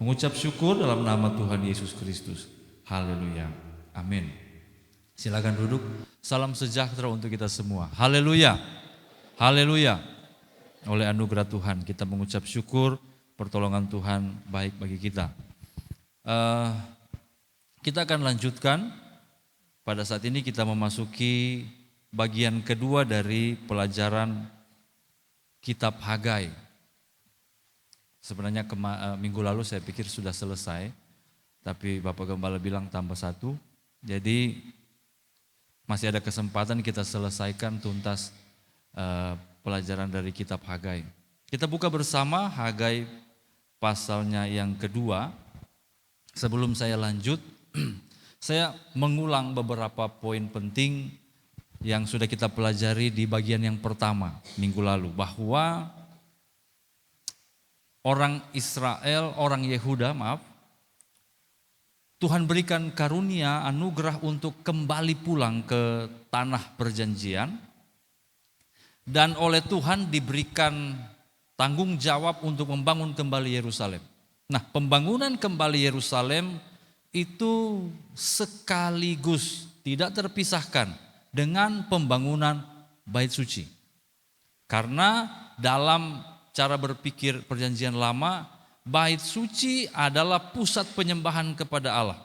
mengucap syukur dalam nama Tuhan Yesus Kristus. Haleluya. Amin. Silakan duduk. Salam sejahtera untuk kita semua. Haleluya. Haleluya. Oleh anugerah Tuhan kita mengucap syukur, pertolongan Tuhan baik bagi kita. Kita akan lanjutkan. Pada saat ini kita memasuki bagian kedua dari pelajaran kitab Hagai. Sebenarnya minggu lalu saya pikir sudah selesai, tapi Bapak Gembala bilang tambah satu. Jadi masih ada kesempatan kita selesaikan tuntas pelajaran dari kitab Hagai. Kita buka bersama Hagai pasalnya yang kedua. Sebelum saya lanjut, saya mengulang beberapa poin penting yang sudah kita pelajari di bagian yang pertama minggu lalu. Bahwa orang Israel, orang Yehuda, Tuhan berikan karunia, anugerah untuk kembali pulang ke tanah perjanjian. Dan oleh Tuhan diberikan tanggung jawab untuk membangun kembali Yerusalem. Nah, pembangunan kembali Yerusalem itu sekaligus tidak terpisahkan dengan pembangunan bait suci. Karena dalam cara berpikir perjanjian lama, bait suci adalah pusat penyembahan kepada Allah.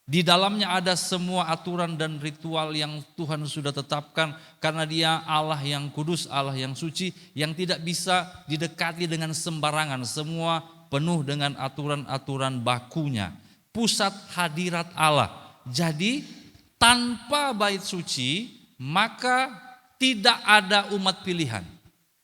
Di dalamnya ada semua aturan dan ritual yang Tuhan sudah tetapkan karena Dia Allah yang kudus, Allah yang suci, yang tidak bisa didekati dengan sembarangan. Semua penuh dengan aturan-aturan bakunya. Pusat hadirat Allah. Jadi tanpa bait suci maka tidak ada umat pilihan.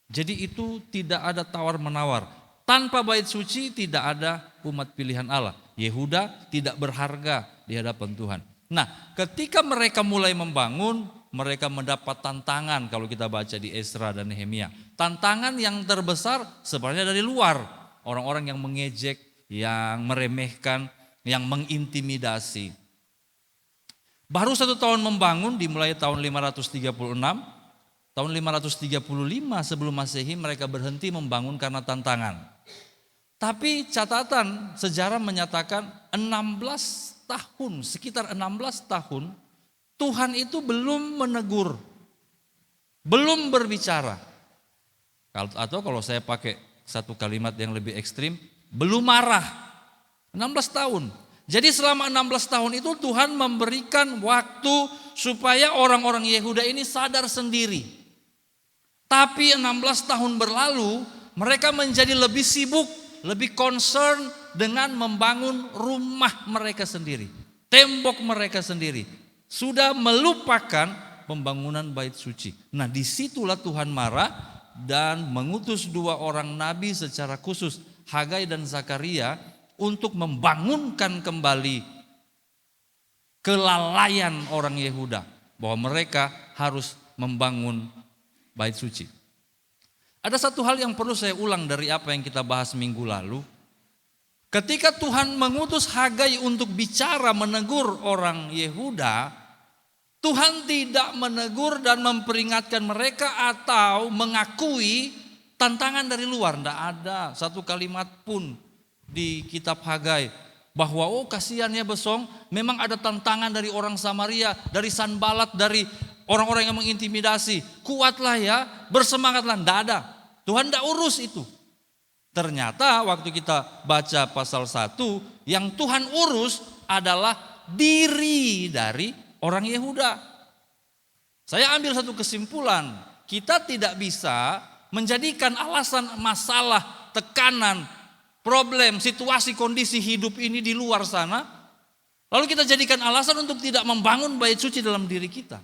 Jadi itu tidak ada tawar-menawar. Tanpa bait suci tidak ada umat pilihan Allah. Yehuda tidak berharga di hadapan Tuhan. Nah, ketika mereka mulai membangun, mereka mendapat tantangan kalau kita baca di Esra dan Nehemia. Tantangan yang terbesar sebenarnya dari luar. Orang-orang yang mengejek, yang meremehkan, yang mengintimidasi. Baru 1 tahun membangun dimulai tahun 536. Tahun 535 sebelum Masehi mereka berhenti membangun karena tantangan. Tapi catatan sejarah menyatakan 16 tahun, sekitar 16 tahun Tuhan itu belum menegur, belum berbicara. Atau kalau saya pakai satu kalimat yang lebih ekstrim, belum marah. 16 tahun. Jadi selama 16 tahun itu Tuhan memberikan waktu supaya orang-orang Yehuda ini sadar sendiri. Tapi 16 tahun berlalu, mereka menjadi lebih sibuk, lebih concern dengan membangun rumah mereka sendiri, tembok mereka sendiri. Sudah melupakan pembangunan bait suci. Nah, disitulah Tuhan marah dan mengutus 2 orang nabi secara khusus, Hagai dan Zakaria, untuk membangunkan kembali kelalaian orang Yehuda bahwa mereka harus membangun bait suci. Ada satu hal yang perlu saya ulang dari apa yang kita bahas minggu lalu. Ketika Tuhan mengutus Hagai untuk bicara menegur orang Yehuda, Tuhan tidak menegur dan memperingatkan mereka atau mengakui tantangan dari luar. Tidak ada satu kalimat pun di kitab Hagai bahwa kasihan ya Besong, memang ada tantangan dari orang Samaria, dari Sanbalat, dari orang-orang yang mengintimidasi. Kuatlah ya, bersemangatlah. Tidak ada. Tuhan tidak urus itu. Ternyata waktu kita baca pasal 1, yang Tuhan urus adalah diri dari orang Yehuda. Saya ambil satu kesimpulan, kita tidak bisa menjadikan alasan masalah, tekanan, problem, situasi, kondisi hidup ini di luar sana, lalu kita jadikan alasan untuk tidak membangun bait suci dalam diri kita.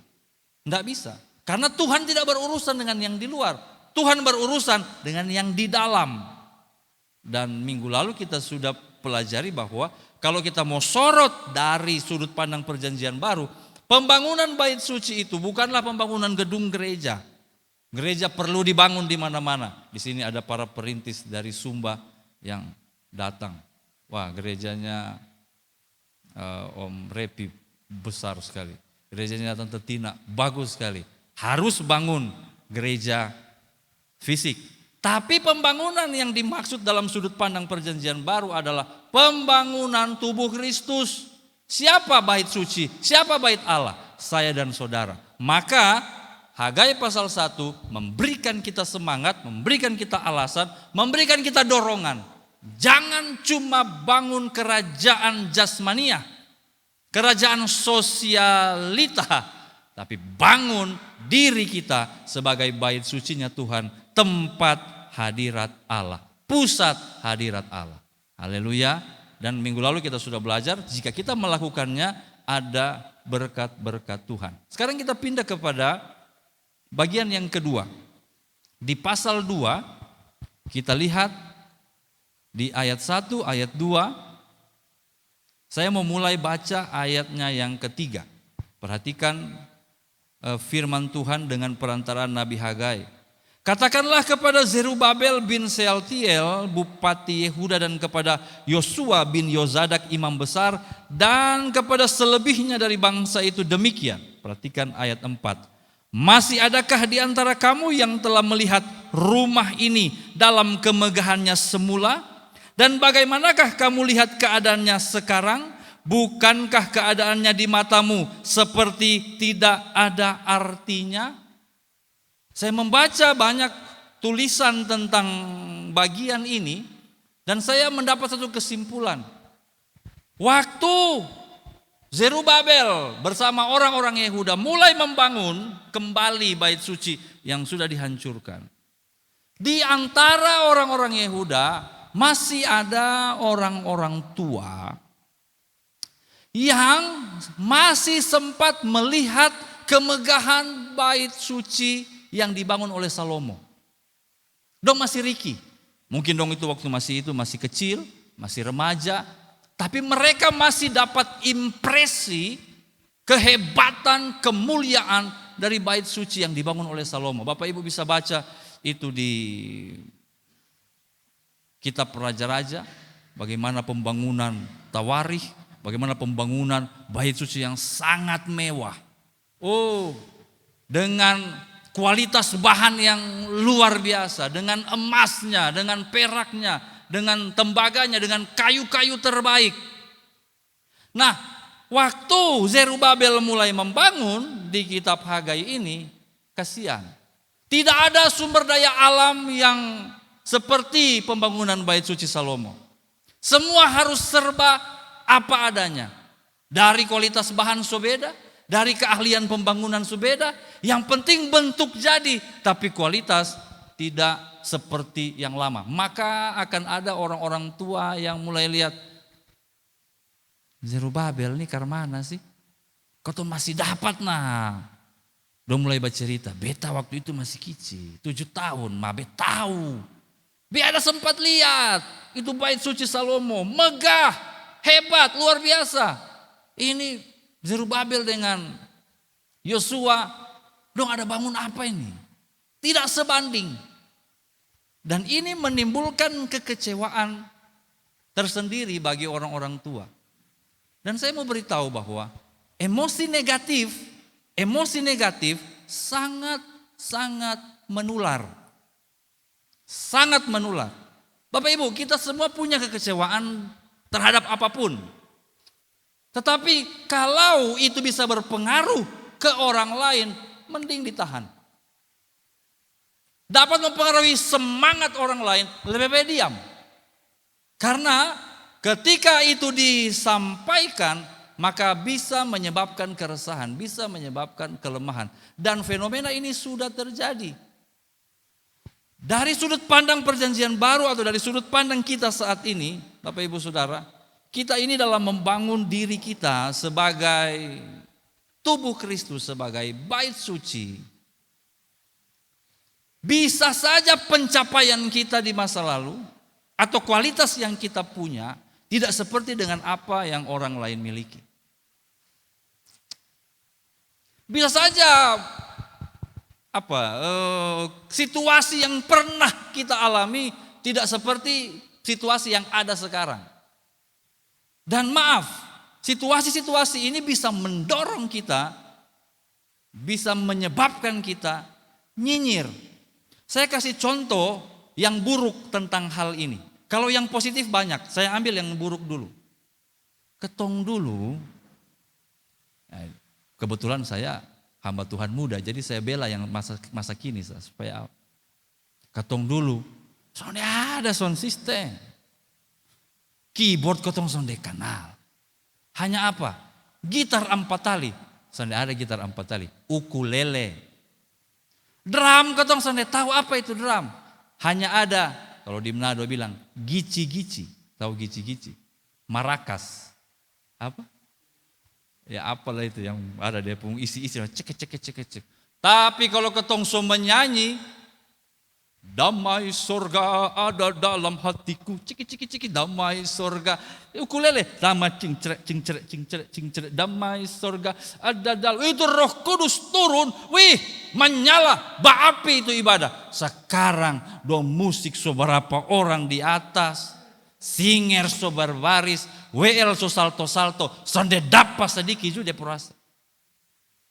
Tidak bisa. Karena Tuhan tidak berurusan dengan yang di luar. Tuhan berurusan dengan yang di dalam. Dan minggu lalu kita sudah pelajari bahwa kalau kita mau sorot dari sudut pandang perjanjian baru, pembangunan bait suci itu bukanlah pembangunan gedung gereja. Gereja perlu dibangun di mana-mana. Di sini ada para perintis dari Sumba yang datang. Wah, gerejanya Om Repi besar sekali. Gerejanya Tante Tina bagus sekali. Harus bangun gereja fisik. Tapi pembangunan yang dimaksud dalam sudut pandang perjanjian baru adalah pembangunan tubuh Kristus. Siapa bait suci? Siapa bait Allah? Saya dan saudara. Maka Hagai pasal 1 memberikan kita semangat, memberikan kita alasan, memberikan kita dorongan. Jangan cuma bangun kerajaan jasmania, kerajaan sosialita, tapi bangun diri kita sebagai bait sucinya Tuhan, tempat hadirat Allah, pusat hadirat Allah. Haleluya. Dan minggu lalu kita sudah belajar, jika kita melakukannya ada berkat-berkat Tuhan. Sekarang kita pindah kepada bagian yang kedua. Di pasal 2 kita lihat di ayat 1, ayat 2. Saya mau mulai baca ayatnya yang ketiga. Perhatikan firman Tuhan dengan perantaraan Nabi Hagai. Katakanlah kepada Zerubabel bin Sealtiel, bupati Yehuda, dan kepada Yosua bin Yozadak, imam besar, dan kepada selebihnya dari bangsa itu demikian. Perhatikan ayat 4. Masih adakah di antara kamu yang telah melihat rumah ini dalam kemegahannya semula? Dan bagaimanakah kamu lihat keadaannya sekarang? Bukankah keadaannya di matamu seperti tidak ada artinya? Saya membaca banyak tulisan tentang bagian ini dan saya mendapat satu kesimpulan. Waktu Zerubabel bersama orang-orang Yehuda mulai membangun kembali bait suci yang sudah dihancurkan. Di antara orang-orang Yehuda masih ada orang-orang tua yang masih sempat melihat kemegahan bait suci yang dibangun oleh Salomo. Dong masih riki. Mungkin dong itu waktu masih kecil, masih remaja. Tapi mereka masih dapat impresi kehebatan, kemuliaan dari bait suci yang dibangun oleh Salomo. Bapak Ibu bisa baca itu di kitab Raja-Raja. Bagaimana pembangunan Tawarikh, bagaimana pembangunan bait suci yang sangat mewah. Oh, dengan kualitas bahan yang luar biasa, dengan emasnya, dengan peraknya, dengan tembaganya, dengan kayu-kayu terbaik. Nah, waktu Zerubabel mulai membangun di kitab Hagai ini, kasihan. Tidak ada sumber daya alam yang seperti pembangunan bait suci Salomo. Semua harus serba apa adanya. Dari kualitas bahan sobeda, dari keahlian pembangunan subeda, yang penting bentuk jadi, tapi kualitas tidak seperti yang lama. Maka akan ada orang-orang tua yang mulai lihat, Zerubabel ini karmana sih? Kau tuh masih dapat nah. Udah mulai bercerita, beta waktu itu masih kecil, 7 tahun, mabe tahu. Be ada sempat lihat, itu bait suci Salomo, megah, hebat, luar biasa. Ini Zerubabel dengan Yosua, dong ada bangun apa ini? Tidak sebanding. Dan ini menimbulkan kekecewaan tersendiri bagi orang-orang tua. Dan saya mau beritahu bahwa emosi negatif sangat menular. Sangat menular. Bapak Ibu, kita semua punya kekecewaan terhadap apapun. Tetapi kalau itu bisa berpengaruh ke orang lain, mending ditahan. Dapat mempengaruhi semangat orang lain, lebih baik diam. Karena ketika itu disampaikan, maka bisa menyebabkan keresahan, bisa menyebabkan kelemahan. Dan fenomena ini sudah terjadi. Dari sudut pandang perjanjian baru atau dari sudut pandang kita saat ini, Bapak Ibu Saudara, kita ini dalam membangun diri kita sebagai tubuh Kristus, sebagai bait suci. Bisa saja pencapaian kita di masa lalu atau kualitas yang kita punya tidak seperti dengan apa yang orang lain miliki. Bisa saja situasi yang pernah kita alami tidak seperti situasi yang ada sekarang. Dan maaf, situasi-situasi ini bisa mendorong kita, bisa menyebabkan kita nyinyir. Saya kasih contoh yang buruk tentang hal ini. Kalau yang positif banyak, saya ambil yang buruk dulu. Ketong dulu, kebetulan saya hamba Tuhan muda, jadi saya bela yang masa kini supaya ketong dulu. Soalnya ada sound system, keyboard ketong sonde kenal. Hanya apa? Gitar 4 tali, sonde ada gitar 4 tali. Ukulele, drum ketong sonde tahu apa itu drum? Hanya ada, kalau di Manado bilang gici-gici, tahu gici-gici? Marakas, apa? Ya apalah itu yang ada dia pun isi-isi cek. Tapi kalau ketong so menyanyi, damai sorga ada dalam hatiku, ciki damai sorga. Ukulele, damai cing cerek, damai sorga ada dalam. Itu Roh Kudus turun, wih menyala, baapi itu ibadah. Sekarang do musik seberapa orang di atas, singer so berbaris, WL so salto, sonde dapat sedikit juga perasa.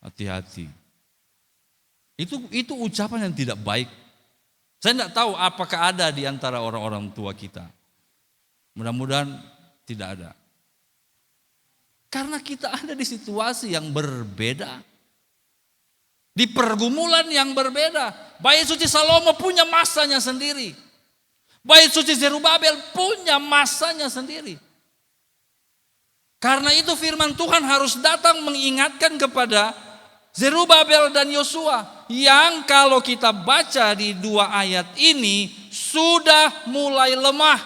Hati-hati. Itu ucapan yang tidak baik. Saya tidak tahu apakah ada di antara orang-orang tua kita. Mudah-mudahan tidak ada. Karena kita ada di situasi yang berbeda. Di pergumulan yang berbeda. Bait suci Salomo punya masanya sendiri. Bait suci Zerubabel punya masanya sendiri. Karena itu firman Tuhan harus datang mengingatkan kepada Zerubabel dan Yosua yang kalau kita baca di 2 ayat ini sudah mulai lemah.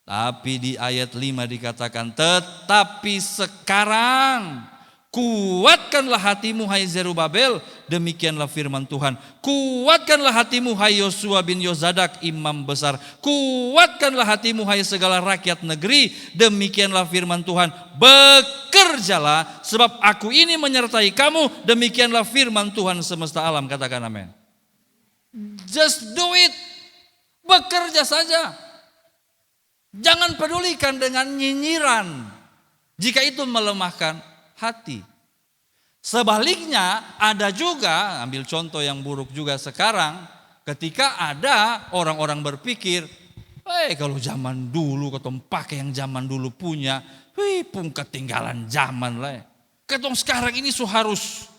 Tapi di ayat 5 dikatakan tetapi sekarang kuatkanlah hatimu hai Zerubabel, demikianlah firman Tuhan. Kuatkanlah hatimu hai Yosua bin Yozadak imam besar. Kuatkanlah hatimu hai segala rakyat negeri, demikianlah firman Tuhan. Bekerjalah sebab aku ini menyertai kamu, demikianlah firman Tuhan semesta alam. Katakan amin. Just do it. Bekerja saja. Jangan pedulikan dengan nyinyiran jika itu melemahkan hati. Sebaliknya ada juga, ambil contoh yang buruk juga sekarang, ketika ada orang-orang berpikir, kalau zaman dulu ketong pakai yang zaman dulu punya, pun ketinggalan zaman lah. Ketong sekarang ini harus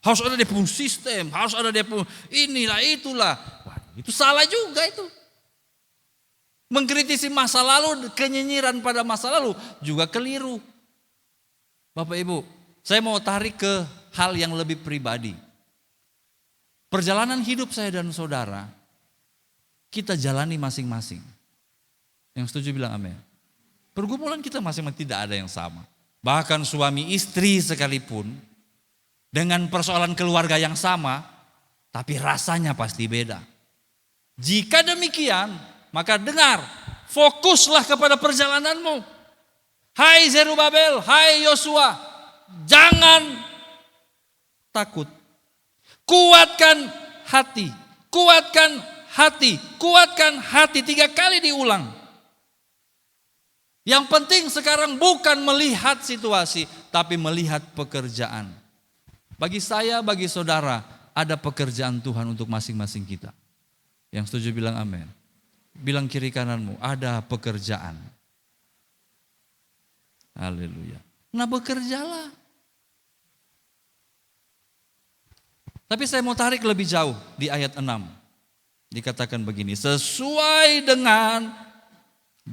ada dia pun sistem, harus ada dia pun inilah itulah. Wah, itu salah juga itu. Mengkritisi masa lalu, kenyinyiran pada masa lalu juga keliru. Bapak Ibu, saya mau tarik ke hal yang lebih pribadi. Perjalanan hidup saya dan saudara, kita jalani masing-masing. Yang setuju bilang amin. Pergumulan kita masing-masing tidak ada yang sama. Bahkan suami istri sekalipun, dengan persoalan keluarga yang sama, tapi rasanya pasti beda. Jika demikian, maka dengar, fokuslah kepada perjalananmu. Hai Zerubabel, hai Yosua, jangan takut. Kuatkan hati, kuatkan hati, kuatkan hati. 3 kali diulang. Yang penting sekarang bukan melihat situasi, tapi melihat pekerjaan. Bagi saya, bagi saudara, ada pekerjaan Tuhan untuk masing-masing kita. Yang setuju bilang amin. Bilang kiri kananmu, ada pekerjaan. Haleluya. Nah bekerjalah. Tapi saya mau tarik lebih jauh di ayat 6. Dikatakan begini, sesuai dengan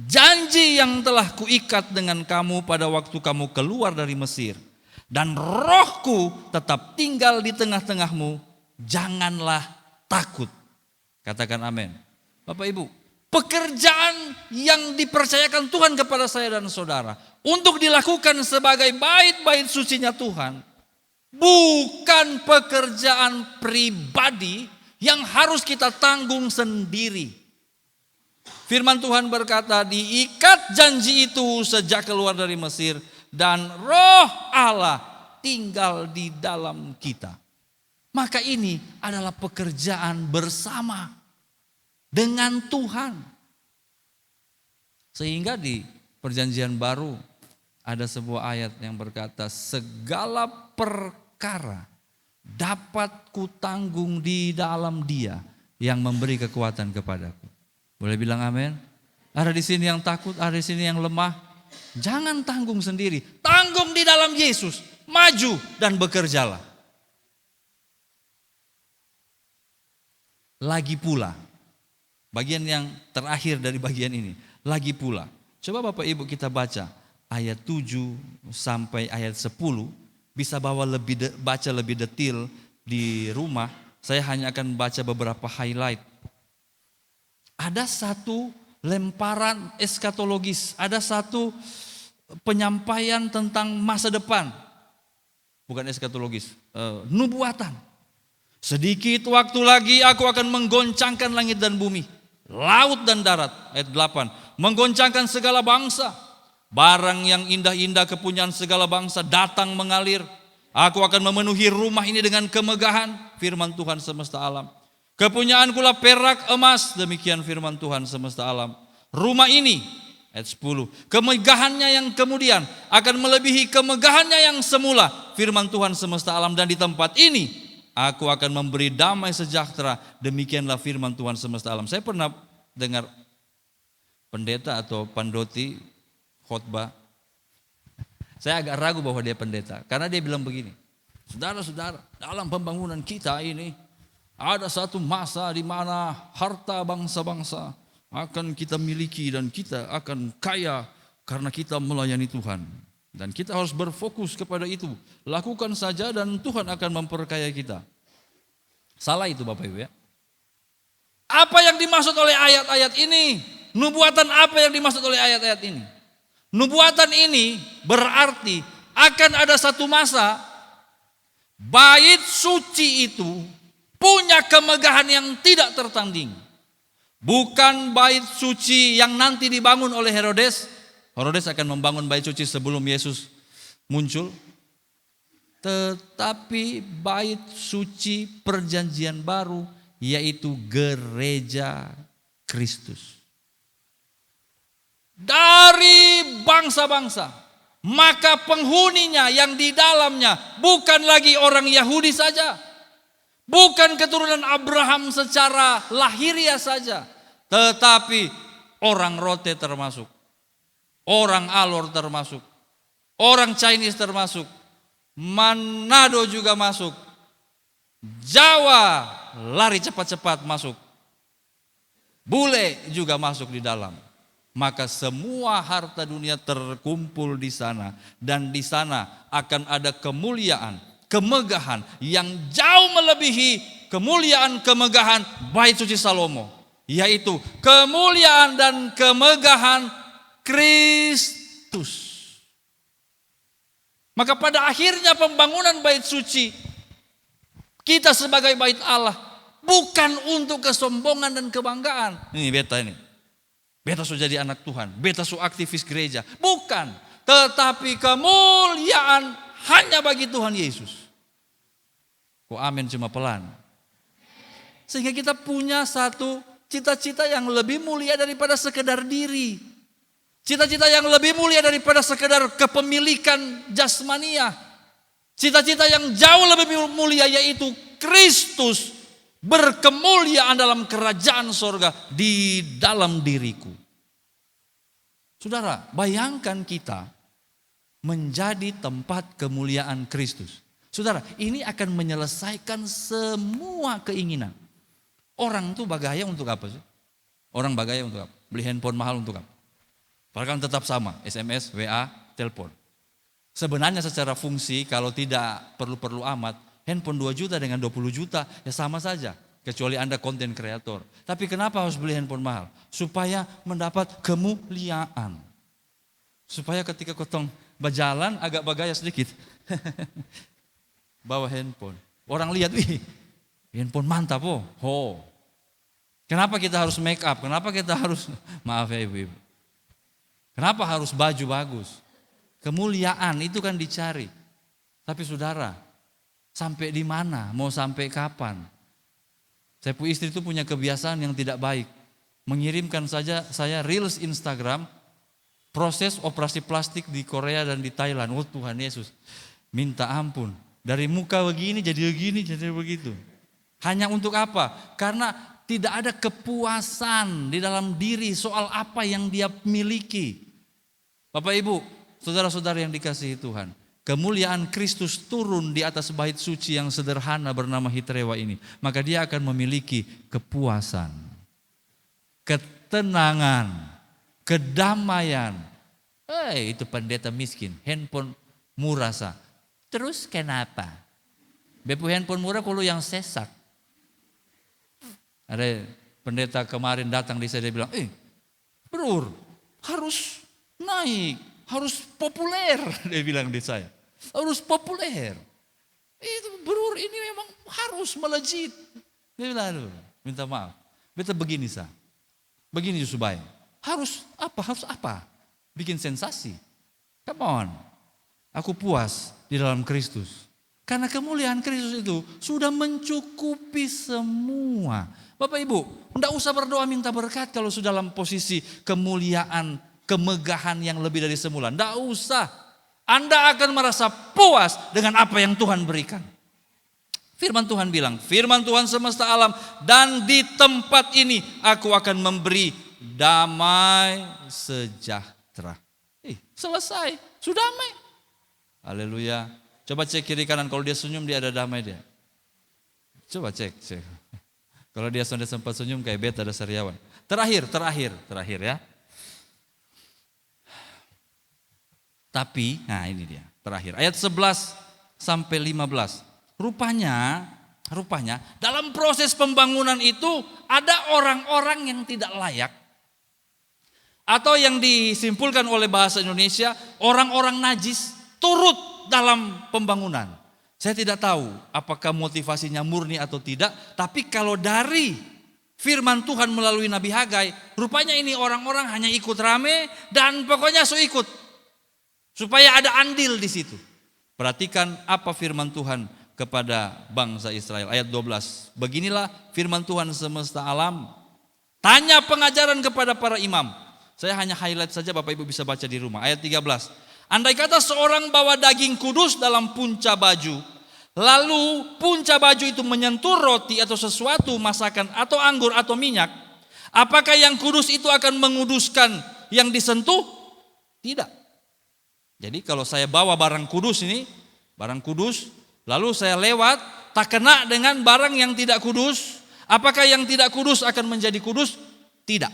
janji yang telah kuikat dengan kamu pada waktu kamu keluar dari Mesir. Dan rohku tetap tinggal di tengah-tengahmu, janganlah takut. Katakan amin. Bapak Ibu, pekerjaan yang dipercayakan Tuhan kepada saya dan saudara untuk dilakukan sebagai bait-bait sucinya Tuhan, bukan pekerjaan pribadi yang harus kita tanggung sendiri. Firman Tuhan berkata, diikat janji itu sejak keluar dari Mesir dan roh Allah tinggal di dalam kita. Maka ini adalah pekerjaan bersama dengan Tuhan. Sehingga di Perjanjian Baru ada sebuah ayat yang berkata, segala perkara dapat kutanggung di dalam Dia yang memberi kekuatan kepadaku. Boleh bilang amin? Ada di sini yang takut, ada di sini yang lemah. Jangan tanggung sendiri, tanggung di dalam Yesus. Maju dan bekerjalah. Lagi pula, bagian yang terakhir dari bagian ini, lagi pula. Coba Bapak Ibu kita baca ayat 7 sampai ayat 10, bisa baca lebih detail di rumah. Saya hanya akan baca beberapa highlight. Ada satu lemparan eskatologis, ada satu penyampaian tentang masa depan. Bukan eskatologis, nubuatan. Sedikit waktu lagi aku akan menggoncangkan langit dan bumi, laut dan darat. Ayat 8, menggoncangkan segala bangsa. Barang yang indah-indah kepunyaan segala bangsa datang mengalir. Aku akan memenuhi rumah ini dengan kemegahan, firman Tuhan semesta alam. Kepunyaankulah perak emas, demikian firman Tuhan semesta alam. Rumah ini, ayat 10, kemegahannya yang kemudian akan melebihi kemegahannya yang semula, firman Tuhan semesta alam. Dan di tempat ini aku akan memberi damai sejahtera, demikianlah firman Tuhan semesta alam. Saya pernah dengar pendeta atau pandoti khotbah. Saya agak ragu bahwa dia pendeta, karena dia bilang begini, saudara-saudara, dalam pembangunan kita ini ada satu masa di mana harta bangsa-bangsa akan kita miliki dan kita akan kaya karena kita melayani Tuhan. Dan kita harus berfokus kepada itu. Lakukan saja dan Tuhan akan memperkaya kita. Salah itu Bapak Ibu ya. Apa yang dimaksud oleh ayat-ayat ini? Nubuatan apa yang dimaksud oleh ayat-ayat ini? Nubuatan ini berarti akan ada satu masa bait suci itu punya kemegahan yang tidak tertanding. Bukan bait suci yang nanti dibangun oleh Herodes. Herodes akan membangun bait suci sebelum Yesus muncul. Tetapi bait suci perjanjian baru, yaitu gereja Kristus. Dari bangsa-bangsa, maka penghuninya yang di dalamnya bukan lagi orang Yahudi saja. Bukan keturunan Abraham secara lahiriah saja, tetapi orang Rote termasuk, orang Alor termasuk, orang Chinese termasuk, Manado juga masuk, Jawa lari cepat-cepat masuk, bule juga masuk di dalam. Maka semua harta dunia terkumpul di sana, dan di sana akan ada kemuliaan, kemegahan yang jauh melebihi kemuliaan kemegahan bait suci Salomo, yaitu kemuliaan dan kemegahan Kristus. Maka pada akhirnya pembangunan bait suci kita sebagai bait Allah bukan untuk kesombongan dan kebanggaan. Ini beta sudah jadi anak Tuhan, beta su aktivis gereja. Bukan, tetapi kemuliaan hanya bagi Tuhan Yesus. Kok amin cuma pelan. Sehingga kita punya satu cita-cita yang lebih mulia daripada sekedar diri. Cita-cita yang lebih mulia daripada sekedar kepemilikan jasmania. Cita-cita yang jauh lebih mulia, yaitu Kristus berkemuliaan dalam kerajaan sorga di dalam diriku. Saudara, bayangkan kita menjadi tempat kemuliaan Kristus. Saudara, ini akan menyelesaikan semua keinginan. Orang tuh bagaya untuk apa sih? Orang bagaya untuk apa? Beli handphone mahal untuk apa? Padahal kan tetap sama, SMS, WA, telepon. Sebenarnya secara fungsi kalau tidak perlu-perlu amat, handphone 2 juta dengan 20 juta ya sama saja. Kecuali Anda konten kreator. Tapi kenapa harus beli handphone mahal? Supaya mendapat kemuliaan. Supaya ketika kotong berjalan agak bagaya sedikit. Bawa handphone. Orang lihat, wih handphone mantap oh. Kenapa kita harus make up? Kenapa kita harus, maaf ya ibu-ibu. Kenapa harus baju bagus? Kemuliaan itu kan dicari. Tapi saudara, sampai di mana? Mau sampai kapan? Saya punya istri itu punya kebiasaan yang tidak baik. Mengirimkan saja saya reels Instagram, proses operasi plastik di Korea dan di Thailand. Oh Tuhan Yesus, minta ampun. Dari muka begini jadi begitu. Hanya untuk apa? Karena tidak ada kepuasan di dalam diri soal apa yang dia miliki. Bapak Ibu, saudara-saudara yang dikasihi Tuhan, kemuliaan Kristus turun di atas bait suci yang sederhana bernama Hitrewa ini. Maka dia akan memiliki kepuasan, ketenangan, kedamaian. Itu pendeta miskin, handphone murah sah. Terus kenapa? Bepu handphone murah kalau yang sesak. Ada pendeta kemarin datang di saya, dia bilang, Brur, harus naik, harus populer. Dia bilang di saya, harus populer. Itu Brur, ini memang harus melejit. Dia bilang, aduh, minta maaf. Beta begini sah, begini supaya harus apa? Bikin sensasi. Come on, aku puas di dalam Kristus. Karena kemuliaan Kristus itu sudah mencukupi semua. Bapak Ibu, tidak usah berdoa minta berkat kalau sudah dalam posisi kemuliaan, kemegahan yang lebih dari semula. Tidak usah. Anda akan merasa puas dengan apa yang Tuhan berikan. Firman Tuhan bilang, firman Tuhan semesta alam, dan di tempat ini aku akan memberi damai sejahtera. Selesai, sudah damai. Haleluya. Coba cek kiri kanan, kalau dia senyum dia ada damai dia. Coba cek. Kalau dia sudah sempat senyum kayak beta ada Sariawan. Terakhir ya. Tapi, nah ini dia, terakhir. Ayat 11 sampai 15. Rupanya dalam proses pembangunan itu ada orang-orang yang tidak layak. Atau yang disimpulkan oleh bahasa Indonesia, orang-orang najis turut dalam pembangunan. Saya tidak tahu apakah motivasinya murni atau tidak, tapi kalau dari firman Tuhan melalui Nabi Hagai, rupanya ini orang-orang hanya ikut rame dan pokoknya ikut. Supaya ada andil di situ. Perhatikan apa firman Tuhan kepada bangsa Israel. Ayat 12. Beginilah firman Tuhan semesta alam. Tanya pengajaran kepada para imam. Saya hanya highlight saja, Bapak Ibu bisa baca di rumah. Ayat 13. Andai kata seorang bawa daging kudus dalam punca baju, lalu punca baju itu menyentuh roti atau sesuatu masakan atau anggur atau minyak, apakah yang kudus itu akan menguduskan yang disentuh? Tidak. Jadi kalau saya bawa barang kudus ini, barang kudus, lalu saya lewat, tak kena dengan barang yang tidak kudus, apakah yang tidak kudus akan menjadi kudus? Tidak.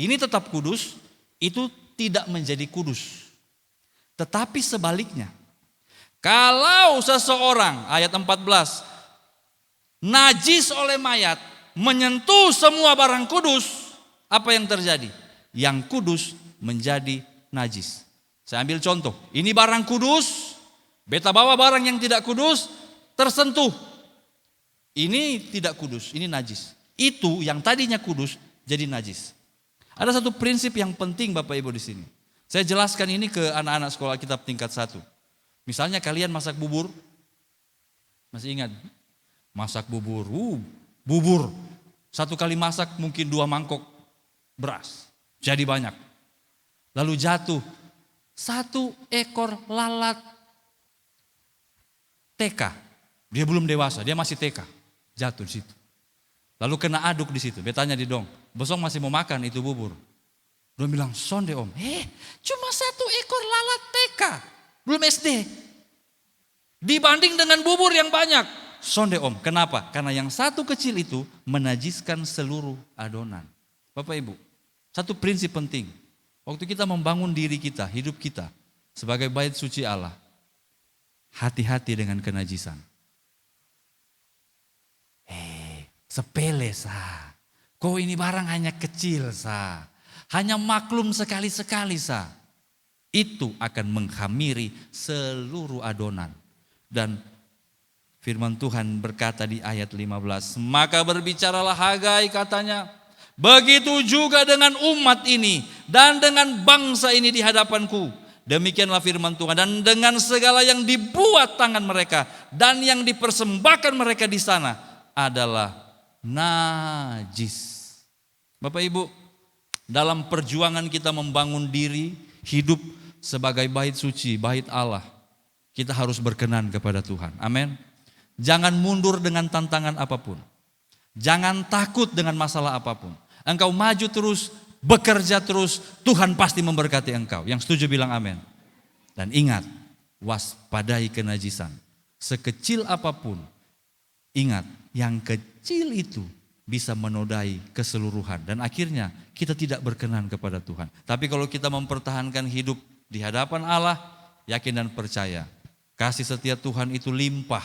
Ini tetap kudus, itu tidak menjadi kudus. Tetapi sebaliknya, kalau seseorang, ayat 14, najis oleh mayat, menyentuh semua barang kudus, apa yang terjadi? Yang kudus menjadi najis. Saya ambil contoh, ini barang kudus, beta bawa barang yang tidak kudus, tersentuh. Ini tidak kudus, ini najis. Itu yang tadinya kudus jadi najis. Ada satu prinsip yang penting Bapak Ibu di sini. Saya jelaskan ini ke anak-anak sekolah kitab tingkat 1. Misalnya kalian masak bubur, masih ingat? Masak bubur, bubur. Satu kali masak mungkin 2 mangkok beras, jadi banyak. Lalu jatuh 1 ekor lalat TK. Dia belum dewasa, dia masih TK. Jatuh di situ. Lalu kena aduk di situ. Betanya di dong, besok masih mau makan itu bubur. Dia bilang, sonde om, cuma 1 ekor lalat TK, belum SD. Dibanding dengan bubur yang banyak. Sonde om, kenapa? Karena yang 1 kecil itu menajiskan seluruh adonan. Bapak Ibu, satu prinsip penting. Waktu kita membangun diri kita, hidup kita sebagai bait suci Allah, hati-hati dengan kenajisan. Sepele sah. Kok ini barang hanya kecil sah. Hanya maklum sekali-sekali sah. Itu akan menghamiri seluruh adonan. Dan firman Tuhan berkata di ayat 15. Maka berbicaralah Hagai katanya. Begitu juga dengan umat ini. Dan dengan bangsa ini di hadapanku. Demikianlah firman Tuhan. Dan dengan segala yang dibuat tangan mereka. Dan yang dipersembahkan mereka di sana. Adalah najis. Bapak Ibu, dalam perjuangan kita membangun diri, hidup sebagai bait suci, bait Allah, kita harus berkenan kepada Tuhan. Amin. Jangan mundur dengan tantangan apapun. Jangan takut dengan masalah apapun. Engkau maju terus, bekerja terus, Tuhan pasti memberkati engkau. Yang setuju bilang amin. Dan ingat, waspadai kenajisan. Sekecil apapun, ingat, yang kecil itu bisa menodai keseluruhan. Dan akhirnya kita tidak berkenan kepada Tuhan. Tapi kalau kita mempertahankan hidup di hadapan Allah, yakin dan percaya, kasih setia Tuhan itu limpah,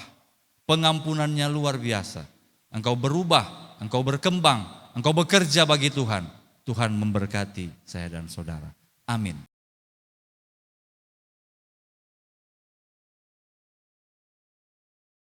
pengampunannya luar biasa. Engkau berubah, engkau berkembang, engkau bekerja bagi Tuhan. Tuhan memberkati saya dan saudara. Amin.